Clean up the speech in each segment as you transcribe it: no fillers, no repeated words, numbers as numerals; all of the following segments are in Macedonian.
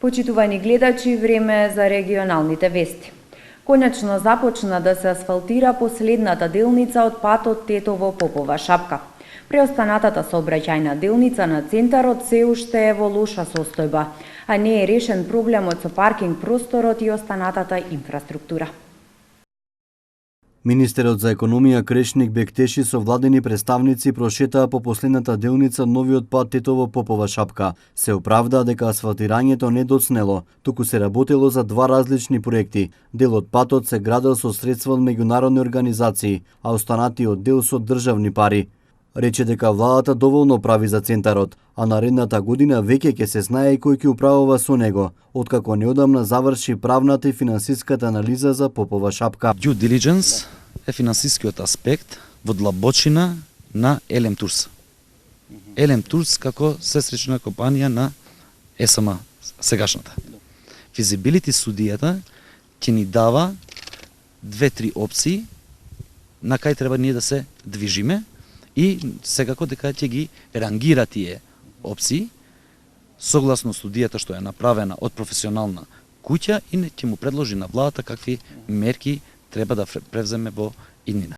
Почитувани гледачи, време е за регионалните вести. Конечно започна да се асфалтира последната делница од патот Тетово-Попова Шапка. Преостанатата сообраќајна делница на центарот се уште е во лоша состојба, а не е решен проблемот со паркинг просторот и останатата инфраструктура. Министерот за економија Крешник Бектеши со владени представници прошетаа по последната делница новиот пат Тетово-Попова Шапка. Се оправдаа дека асфалтирањето не доцнело, туку се работело за два различни проекти. Дел од патот се градел со средства од меѓународни организации, а останатиот дел со државни пари. Рече дека владата доволно прави за центарот, а наредната година веќе ќе се знае кој ќе управува со него, откако неодамна заврши правната и финансиската анализа за Попова Шапка. Due diligence е финансискиот аспект во длабочина на Елем Турс. Елем Турс како сестрична компанија на ЕСМ сегашната. Feasibility студијата ќе ни дава 2-3 опции на кај треба ние да се движиме и секако дека ќе ги рангира тие опции согласно студијата што е направена од професионална куќа и ќе му предложи на владата какви мерки треба да превземе во иднина.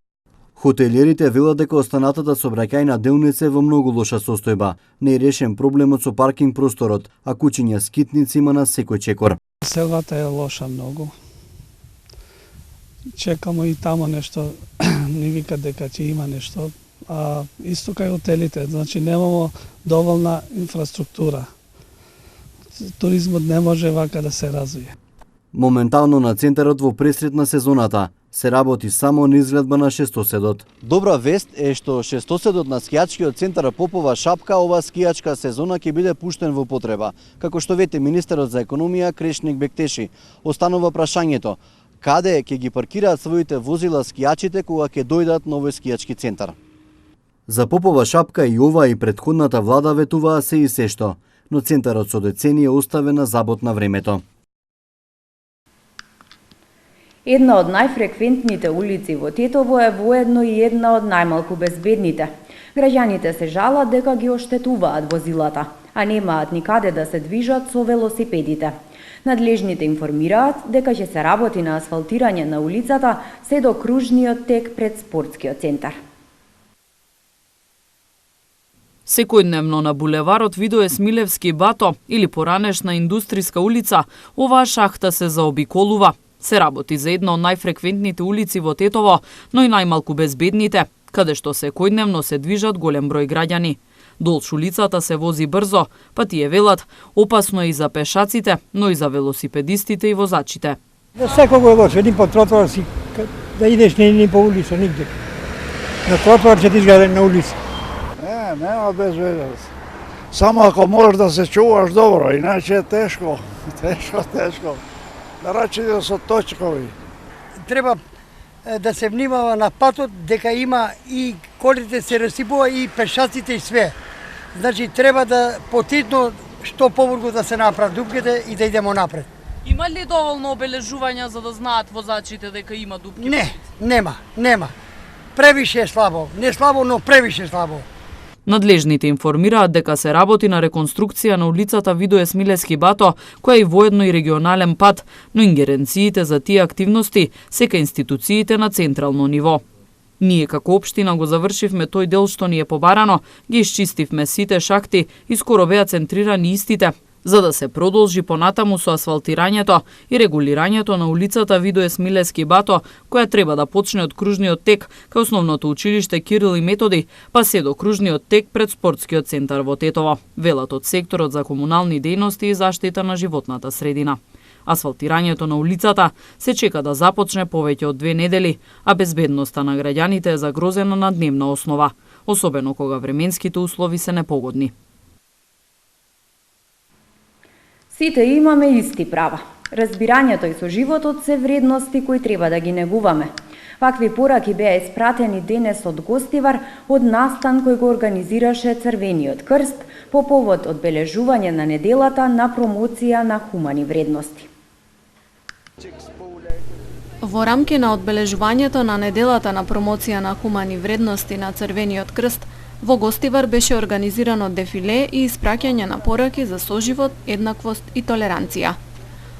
Хотелиерите велат дека останатата сообраќајна делница е во многу лоша состојба. Не е решен проблемот со паркинг просторот, а куќиња скитници има на секој чекор. Селата е лоша многу. Чекамо и тамо нешто, ни вика дека ќе има нешто. А исто кај хотелите, значи немамо доволна инфраструктура. Туризмот не може вака да се развие. Моментално на центарот во пресред на сезоната се работи само на изградба на шестоседот. Добра вест е што шестоседот на скијачкиот центар Попова Шапка оваа скијачка сезона ќе биде пуштен во употреба. Како што вете министерот за економија Крешник Бектеши, останува прашањето каде ќе ги паркираат своите возила скијачите кога ќе дојдат на овој скијачки центар. За Попова Шапка и ова и претходната влада ветуваа се и сешто, но центарот со деценија е оставен на забот на времето. Една од најфреквентните улици во Тетово е воедно и една од најмалку безбедните. Граѓаните се жалат дека ги оштетуваат возилата, а немаат никаде да се движат со велосипедите. Надлежните информираат дека ќе се работи на асфалтирање на улицата се до кружниот тек пред спортскиот центар. Секојдневно на булеварот Видое Смилевски Бато или поранешна Индустријска улица, оваа шахта се заобиколува. Се работи за една од најфреквентните улици во Тетово, но и најмалку безбедните, каде што секојдневно се движат голем број граѓани. Долж улицата се вози брзо, па тие велат, опасно е и за пешаците, но и за велосипедистите и возачите. За секој е лошо, ни по тротоар си, да идеш ни по улица, нигде. На тротоар ќе ти изгледа на улица. Нема безбедност. Само ако можеш да се чуваш добро, иначе е тешко. Тешко. Да рачите со точкови. Треба да се внимава на патот, дека има и колите се расипува и пешаците и све. Значи треба да потитно што побрзо да се направат дупките и да идемо напред. Има ли доволно обележувања за да знаат возачите дека има дупки? Не, нема. Превише е слабо. Не слабо, но превише слабо. Надлежните информираат дека се работи на реконструкција на улицата Видое Смилевски Бато, која е воедно и регионален пат, но ингеренциите за тие активности се кај институциите на централно ниво. Ние како општина го завршивме тој дел што ни е побарано, ги исчистивме сите шахти и скоро беа центрирани истите, за да се продолжи понатаму со асфалтирањето и регулирањето на улицата Видое Смилевски Бато, која треба да почне од кружниот тек кај основното училиште Кирил и Методи, па се до кружниот тек пред спортскиот центар во Тетово, велат од секторот за комунални дејности и заштита на животната средина. Асфалтирањето на улицата се чека да започне повеќе од 2 недели, а безбедноста на граѓаните е загрозена на дневна основа, особено кога временските услови се непогодни. Сите имаме исти права. Разбирањето и соживотот се вредности кои треба да ги негуваме. Вакви пораки беа испратени денес од гостивар од настан кој го организираше Црвениот крст по повод одбележување на неделата на промоција на хумани вредности. Во рамки на одбележувањето на неделата на промоција на хумани вредности на Црвениот крст, Во Гостивар беше организирано дефиле и испраќање на пораки за соживот, еднаквост и толеранција.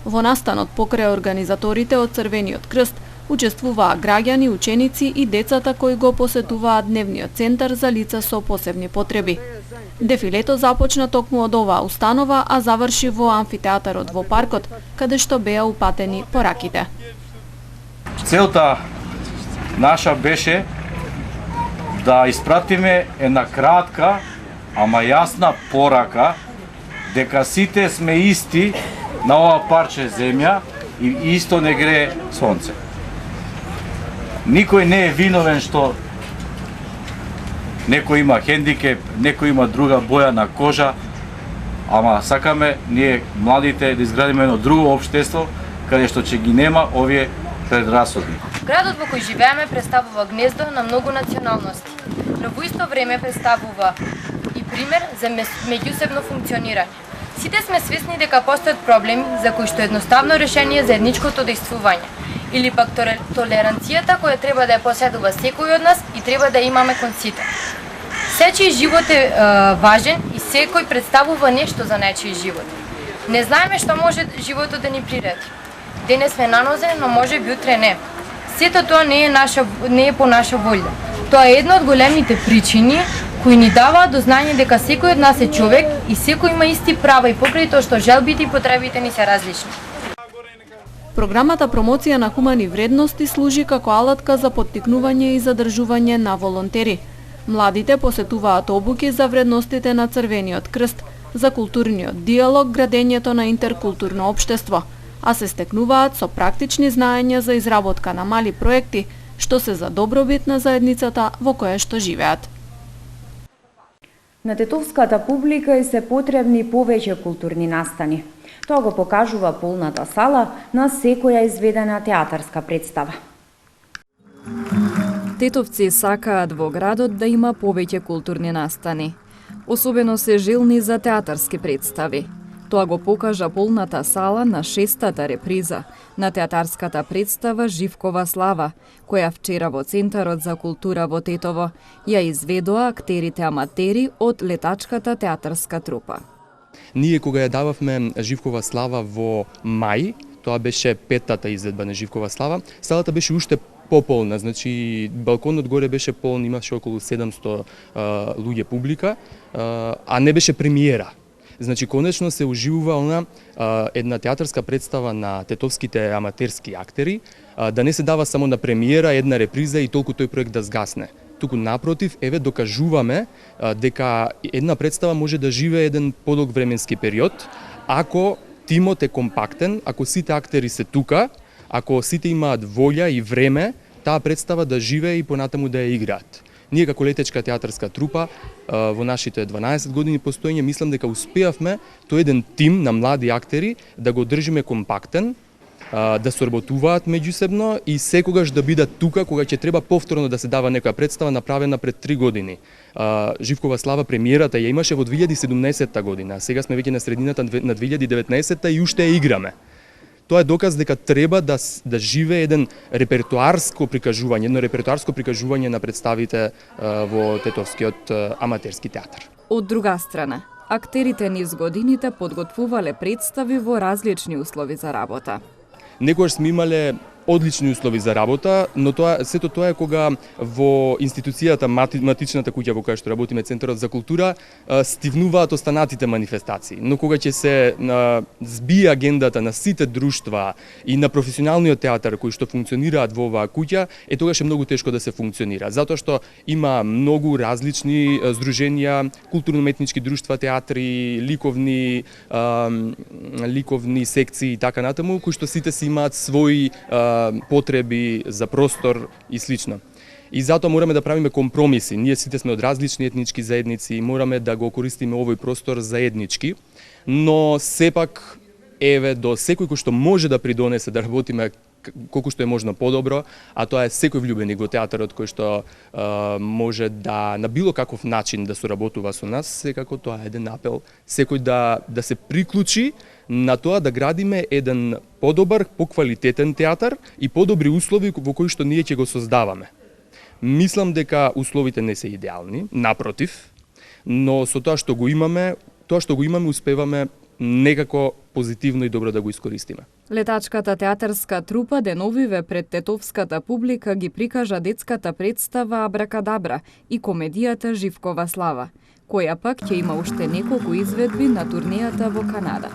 Во настанот покрај организаторите од Црвениот крст учествуваа граѓани, ученици и децата кои го посетуваат дневниот центар за лица со посебни потреби. Дефилето започна токму од оваа установа, а заврши во амфитеатарот во паркот, каде што беа упатени пораките. Целта наша беше да испратиме една кратка, ама јасна порака дека сите сме исти на ова парче земја и исто не грее сонце. Никој не е виновен што некој има хендикеп, некој има друга боја на кожа, ама сакаме ние младите да изградиме едно друго општество каде што ќе ги нема овие предрасуди. Градот во кој живееме представува гнездо на многу националности, но во исто време представува и пример за меѓусебно функционирање. Сите сме свесни дека постојат проблеми за кои што едноставно решение за едничкото действување или пак толеранцијата која треба да ја поседува секој од нас и треба да имаме кон сите. Сечиј живот е важен и секој представува нешто за нечиј живот. Не знаеме што може животот да ни приреди. Денес сме на нозе, но може би утре не. Сето тоа не е по наша волја. Тоа е една од големите причини кои ни даваат до знање дека секој од нас е човек и секој има исти права и покрај тоа што желбите и потребите ни се различни. Програмата промоција на хумани вредности служи како алатка за поттикнување и задржување на волонтери. Младите посетуваат обуки за вредностите на Црвениот крст, за културниот диалог, градењето на интеркултурно општество, а се стекнуваат со практични знаења за изработка на мали проекти, што се за добробит на заедницата во која што живеат. На тетовската публика и се потребни повеќе културни настани. Тоа го покажува полната сала на секоја изведена театарска представа. Тетовци сакаат во градот да има повеќе културни настани. Особено се жилни за театарски представи. Тоа го покажа полната сала на 6-та реприза на театарската представа Живкова слава, која вчера во Центарот за култура во Тетово ја изведоа актерите аматери од летачката театарска трупа. Ние кога ја дававме Живкова слава во мај, тоа беше 5-та изведба на Живкова слава, салата беше уште пополна, значи балконот горе беше полн, имаше околу 700 луѓе публика, а не беше премиера. Значи, конечно се уживува она една театарска представа на тетовските аматерски актери, да не се дава само на премиера, една реприза и толку тој проект да згасне. Туку напротив, еве докажуваме дека една представа може да живее еден подолг временски период, ако тимот е компактен, ако сите актери се тука, ако сите имаат волја и време, таа представа да живее и понатаму да ја играат. Ние како летечка театарска трупа во нашите 12 години постоење мислам дека успеавме тој еден тим на млади актери да го држиме компактен, да соработуваат меѓусебно и секогаш да бидат тука кога ќе треба повторно да се дава некоја представа направена пред 3 години. Живкова слава премиерата ја имаше во 2017 година, а сега сме веќе на средината на 2019 и уште ја играме. Тоа е доказ дека треба да живее еден репертуарско прикажување, едно репертуарско прикажување на представите во тетовскиот аматерски театар. Од друга страна, актерите низ годините подготвувале представи во различни услови за работа. Некогаш сме имале одлични услови за работа, но сето тоа е кога во институцијата матичната куќа во која што работиме Центарот за култура стивнуваат останатите манифестации. Но кога ќе се збие агендата на сите друштва и на професионалниот театар кои што функционираат во оваа куќа, тогаш е многу тешко да се функционира, затоа што има многу различни здруженија, културно-уметнички друштва, театри, ликовни секции и така натаму, кои што сите си имаат своји потреби за простор и слично. И затоа мораме да правиме компромиси. Ние сите сме од различни етнички заедници и мораме да го користиме овој простор заеднички, но сепак еве до секој кој што може да придонесе да работиме колку што е можно подобро, а тоа е секој влюбеник во театарот кој што може да на било каков начин да соработува со нас, секако тоа е еден апел секој да се приклучи на тоа да градиме еден подобар, поквалитетен театар и подобри услови во кои што ние ќе го создаваме. Мислам дека условите не се идеални, напротив, но со тоа што го имаме успеваме некако позитивно и добро да го искористиме. Летачката театарска трупа деновиве пред тетовската публика ги прикажа детската представа Абракадабра и комедијата Живкова слава, која пак ќе има уште неколку изведби на турнејата во Канада.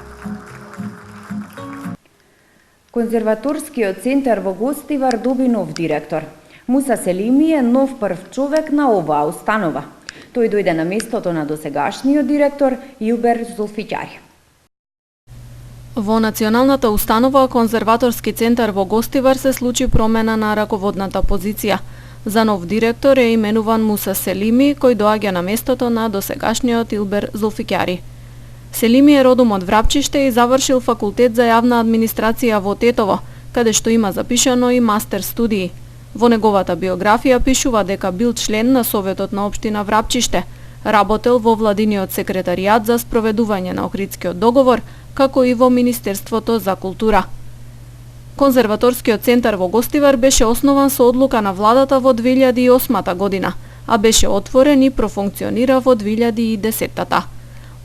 Конзерваторскиот центар во Гостивар доби нов директор. Муса Селими е нов прв човек на оваа установа. Тој дојде на местото на досегашниот директор Илбер Зулфиќари. Во Националната установа Конзерваторски центар во Гостивар се случи промена на раководната позиција. За нов директор е именуван Муса Селими, кој доаѓа на местото на досегашниот Илбер Зулфиќари. Селими е родом од Врапчиште и завршил факултет за јавна администрација во Тетово, каде што има запишано и мастер студии. Во неговата биографија пишува дека бил член на Советот на општина Врапчиште, работел во владиниот секретаријат за спроведување на Охридскиот договор, како и во Министерството за култура. Конзерваторскиот центар во Гостивар беше основан со одлука на владата во 2008 година, а беше отворен и профункционира во 2010-та.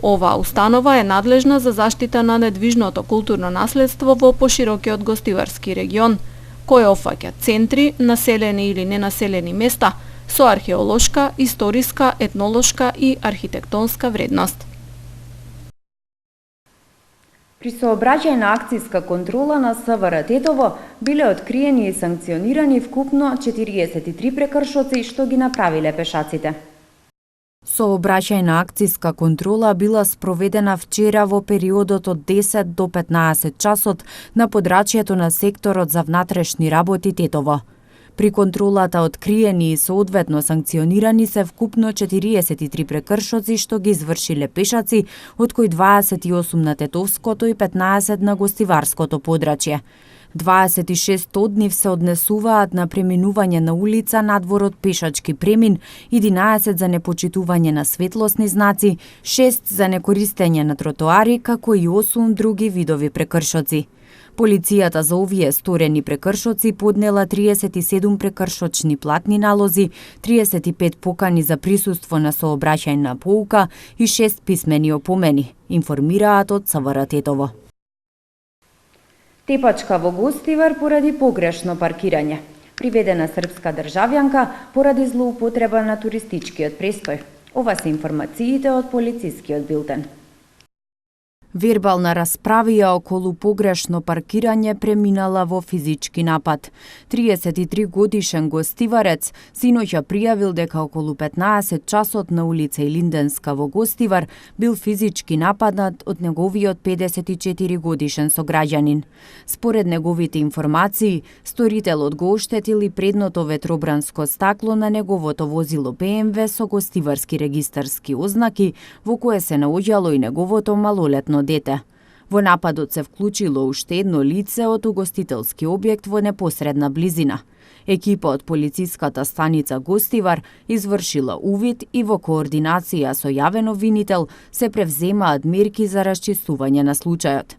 Оваа установа е надлежна за заштита на недвижното културно наследство во поширокиот гостиварски регион, кој опфаќа центри, населени или ненаселени места со археолошка, историска, етнолошка и архитектонска вредност. При сообраќајна акцијска контрола на СВР Тетово биле откриени и санкционирани вкупно 43 прекршоци што ги направиле пешаците. Сообраќајна акцијска контрола била спроведена вчера во периодот од 10 до 15 часот на подрачјето на секторот за внатрешни работи Тетово. При контролата откриени и соодветно санкционирани се вкупно 43 прекршоци што ги извршиле пешаци, од кои 28 на тетовското и 15 на гостиварското подрачје. 26 од нив се однесуваат на преминување на улица надвор од пешачки премин, 11 за непочитување на светлосни знаци, 6 за некористење на тротоари, како и 8 други видови прекршоци. Полицијата за овие сторени прекршоци поднела 37 прекршочни платни налози, 35 покани за присуство на сообраќајна поука и 6 писмени опомени, информираат од СВР Тетово. Тепачка во Гостивар поради погрешно паркирање. Приведена српска државјанка поради злоупотреба на туристичкиот престој. Ова се информациите од полицискиот билтен. Вербална расправија околу погрешно паркирање преминала во физички напад. 33 годишен гостиварец синоќа пријавил дека околу 15 часот на улица Илинденска во Гостивар бил физички нападнат од неговиот 54 годишен сограѓанин. Според неговите информации, сторителот го оштетил и предното ветробранско стакло на неговото возило БМВ со гостиварски регистарски ознаки, во кое се наоѓало и неговото малолетно дете. Во нападот се вклучило уште едно лице од угостителски објект во непосредна близина. Екипа од полициската станица Гостивар извршила увид и во координација со јавен обвинител се превземаат мерки за расчистување на случајот.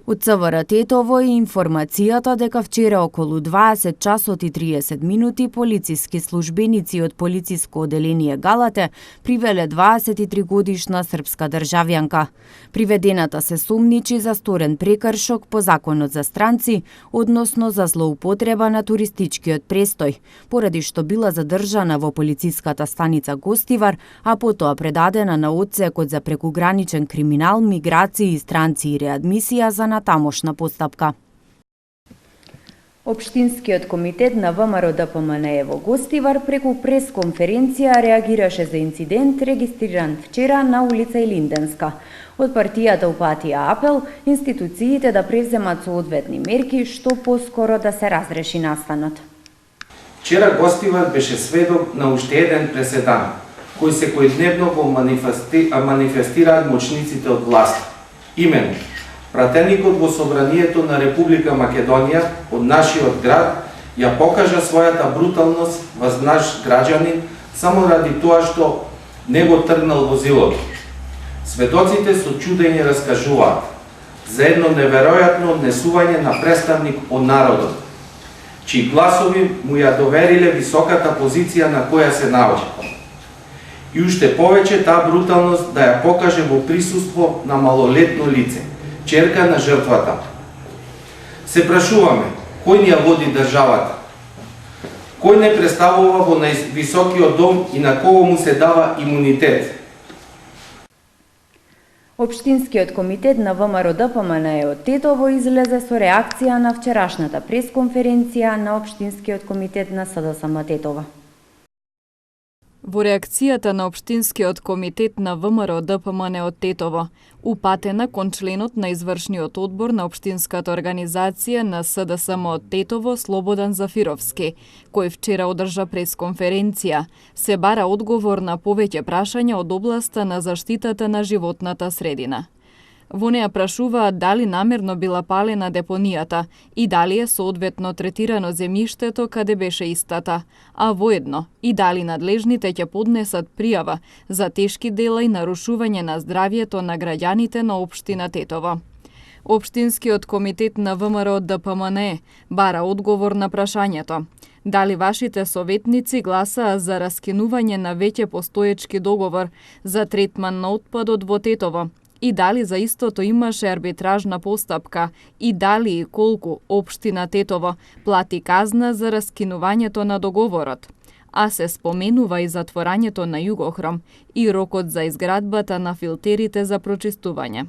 Од СВР Тетово е информацијата дека вчера околу 20 часот и 30 минути полициски службеници од полициско оделение Галате привеле 23 годишна српска државјанка. Приведената се сумничи за сторен прекршок по законот за странци, односно за злоупотреба на туристичкиот престој, поради што била задржана во полициската станица Гостивар, а потоа предадена на одсекот за прекуграничен криминал, миграции, странци и реадмисија за тамошна постапка. Општинскиот комитет на ВМРО ДПМНЕ во Гостивар преку пресконференција реагираше за инцидент регистриран вчера на улица Илинденска. Од партијата упатија апел институциите да превземат соодветни мерки што поскоро да се разреши настанот. Вчера Гостивар беше сведок на уште еден преседан, кој секојдневно го манифестираат моćниците од власт. Именно пратеникот во Собранието на Република Македонија од нашиот град ја покажа својата бруталност врз наш граѓанин само ради тоа што не го тргнал возилото. Сведоците со чудење раскажуваат за едно неверојатно однесување на представник од народот. чии гласови му ја довериле високата позиција на која се наоѓа. И уште повеќе таа бруталност да ја покаже во присуство на малолетно лице, черка на жртвата. Се прашуваме, кој ни ја води државата? Кој не представува во највисокиот дом и на кого му се дава имунитет? Општинскиот комитет на ВМРО-ДПМН од Тетово излезе со реакција на вчерашната пресконференција на Општинскиот комитет на СДСМ Тетово. Во реакцијата на Општинскиот комитет на ВМРО-ДПМН од Тетово, упатена кон членот на извршниот одбор на Општинската организација на СДСМ од Тетово Слободан Зафировски, кој вчера одржа пресконференција, се бара одговор на повеќе прашања од областа на заштитата на животната средина. Во неа прашуваат дали намерно била палена депонијата и дали е соодветно третирано земјиштето каде беше истата, а воедно и дали надлежните ќе поднесат пријава за тешки дела и нарушување на здравјето на граѓаните на општина Тетово. Општинскиот комитет на ВМРО-ДПМН бара одговор на прашањето дали вашите советници гласаа за раскинување на веќе постоечки договор за третман на отпадот во Тетово, и дали за истото имаше арбитражна постапка и дали и колку општина Тетово плати казна за раскинувањето на договорот, а се споменува и затворањето на Југохром и рокот за изградбата на филтерите за прочистување.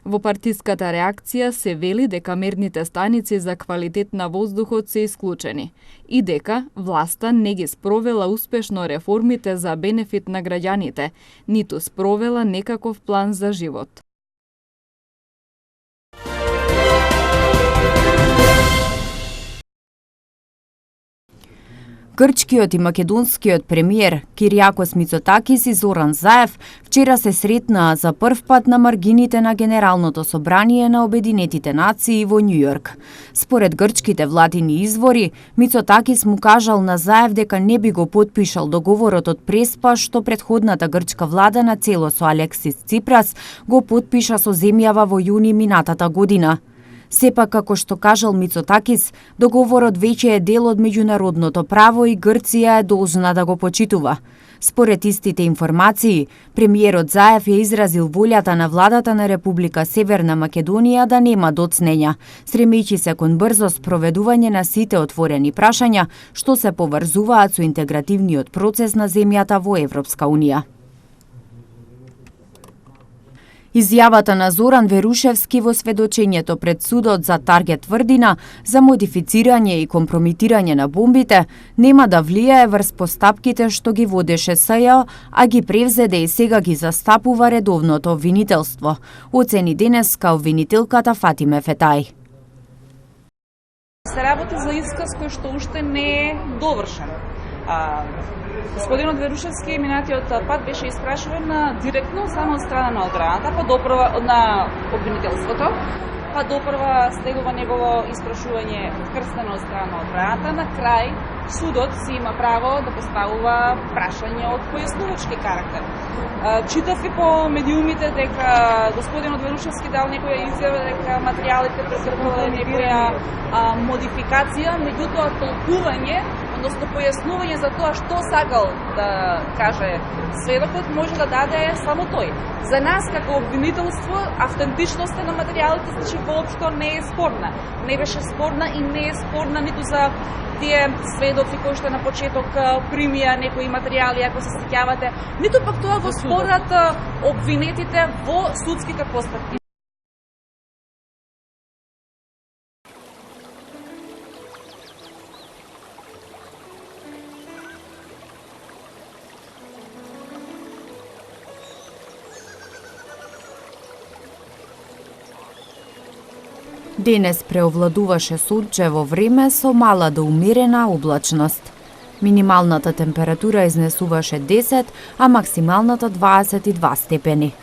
Во партиската реакција се вели дека мерните станици за квалитет на воздухот се исклучени и дека власта не ги спровела успешно реформите за бенефит на граѓаните, ниту спровела некаков план за живот. Грчкиот и македонскиот премиер Кириакос Мицотакис и Зоран Заев вчера се сретнаа за прв пат на маргините на Генералното собрание на Обединетите нации во Њујорк. Според грчките владини извори, Мицотакис му кажал на Заев дека не би го потпишал договорот од Преспа што претходната грчка влада на цело со Алексис Ципрас го потпиша со земјава во јуни минатата година. Сепак, како што кажал Мицотакис, договорот веќе е дел од меѓународното право и Грција е должна да го почитува. Според истите информации, премиерот Заев ја изразил волјата на владата на Република Северна Македонија да нема доцнења, стремејќи се кон брзо спроведување на сите отворени прашања што се поврзуваат со интегративниот процес на земјата во Европска Унија. Изјавата на Зоран Верушевски во сведочењето пред судот за Таргет тврдина за модифицирање и компромитирање на бомбите нема да влијае врз постапките што ги водеше СЈО, а ги превзеде и сега ги застапува редовното обвинителство, оцени денеска обвинителката Фатиме Фетај. Се работи за исказ кој што уште не е довршен. Господинот Верушевски минатиот пат беше испрашуван директно само од страна на одбраната, па допрва на обвинителството, па допрва следува негово испрашување крстено од страна на одбраната. На крај судот си има право да поставува прашање од појаснувачки карактер. Читав и по медиумите дека господинот Верушевски дал некоја изјава дека материјалите претрпеле некоја модификација, меѓутоа толкување, односно појаснување за тоа што сакал да каже сведокот може да даде само тој. За нас како обвинителство автентичноста на материјалите значи воопшто не е спорна. Не беше спорна и не е спорна ниту за тие сведоци кои што на почеток примија некои материјали, ако се сеќавате, ниту пак тоа го спорат обвинетите во судските постапки. Денес преовладуваше сончево време со мала до умерена облачност. Минималната температура изнесуваше 10, а максималната 22 степени.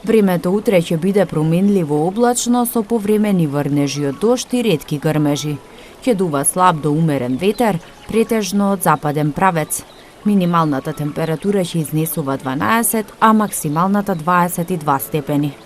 Времето утре ќе биде променливо облачно со повремени врнежи од дожд и ретки грмежи. Ќе дува слаб до умерен ветер, претежно од западен правец. Минималната температура ќе изнесува 12, а максималната 22 степени.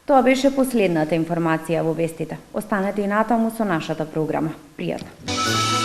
Тоа беше последната информација во вестите. Останете и натаму со нашата програма. Пријатно!